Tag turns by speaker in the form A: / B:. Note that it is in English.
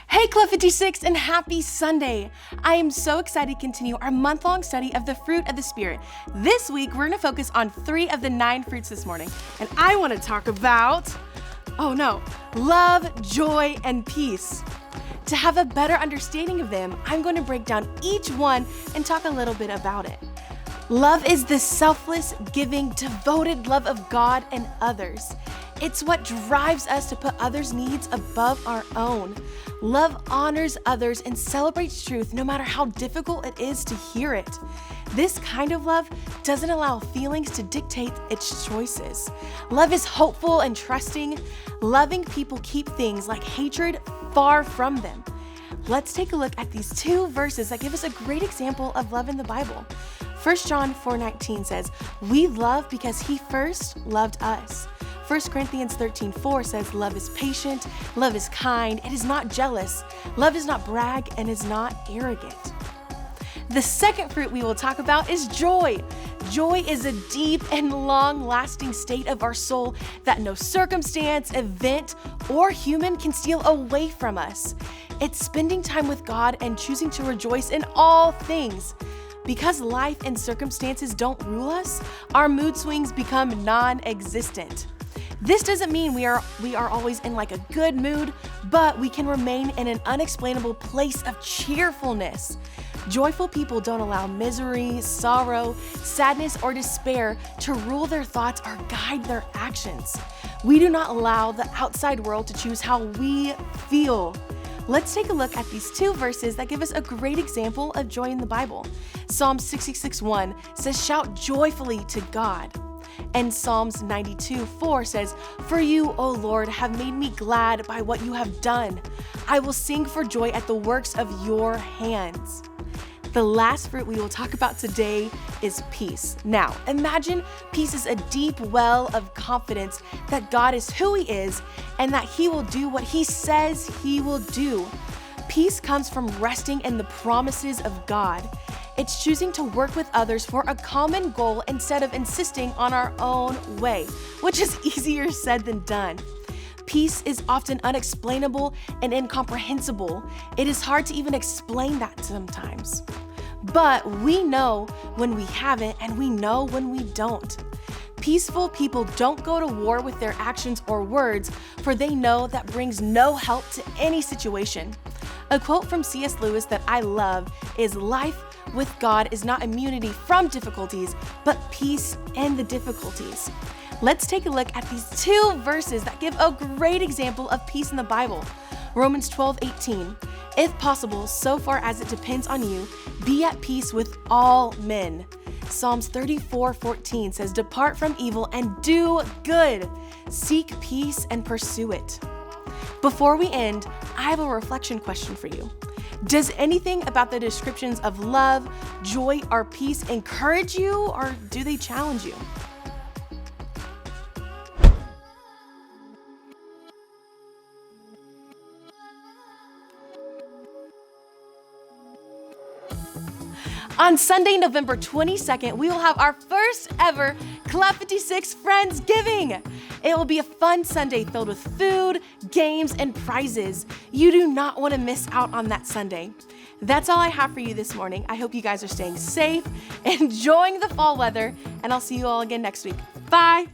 A: Hey Club56 and happy Sunday! I am so excited to continue our month-long study of the fruit of the Spirit. This week, we're gonna focus on 3 of the 9 fruits this morning. And I wanna talk about, love, joy, and peace. To have a better understanding of them, I'm going to break down each one and talk a little bit about it. Love is the selfless, giving, devoted love of God and others. It's what drives us to put others' needs above our own. Love honors others and celebrates truth no matter how difficult it is to hear it. This kind of love doesn't allow feelings to dictate its choices. Love is hopeful and trusting. Loving people keep things like hatred far from them. Let's take a look at these 2 verses that give us a great example of love in the Bible. 1 John 4:19 says, "We love because he first loved us." 1 Corinthians 13:4 says, "Love is patient, love is kind, it is not jealous, love does not brag, and is not arrogant." The second fruit we will talk about is joy. Joy is a deep and long-lasting state of our soul that no circumstance, event, or human can steal away from us. It's spending time with God and choosing to rejoice in all things. Because life and circumstances don't rule us, our mood swings become non-existent. This doesn't mean we are always in like a good mood, but we can remain in an unexplainable place of cheerfulness. Joyful people don't allow misery, sorrow, sadness, or despair to rule their thoughts or guide their actions. We do not allow the outside world to choose how we feel. Let's take a look at these 2 verses that give us a great example of joy in the Bible. Psalm 66:1 says, "Shout joyfully to God." And Psalms 92:4 says, "For you, O Lord, have made me glad by what you have done. I will sing for joy at the works of your hands." The last fruit we will talk about today is peace. Now, imagine peace is a deep well of confidence that God is who he is and that he will do what he says he will do. Peace comes from resting in the promises of God. It's choosing to work with others for a common goal instead of insisting on our own way, which is easier said than done. Peace is often unexplainable and incomprehensible. It is hard to even explain that sometimes. But we know when we have it and we know when we don't. Peaceful people don't go to war with their actions or words, for they know that brings no help to any situation. A quote from C.S. Lewis that I love is, "Life with God is not immunity from difficulties, but peace in the difficulties." Let's take a look at these 2 verses that give a great example of peace in the Bible. Romans 12:18, "If possible, so far as it depends on you, be at peace with all men." Psalms 34:14 says, "Depart from evil and do good. Seek peace and pursue it." Before we end, I have a reflection question for you. Does anything about the descriptions of love, joy, or peace encourage you, or do they challenge you? On Sunday, November 22nd, we will have our first ever Club56 Friendsgiving. It will be a fun Sunday filled with food, games, and prizes. You do not want to miss out on that Sunday. That's all I have for you this morning. I hope you guys are staying safe, enjoying the fall weather, and I'll see you all again next week. Bye.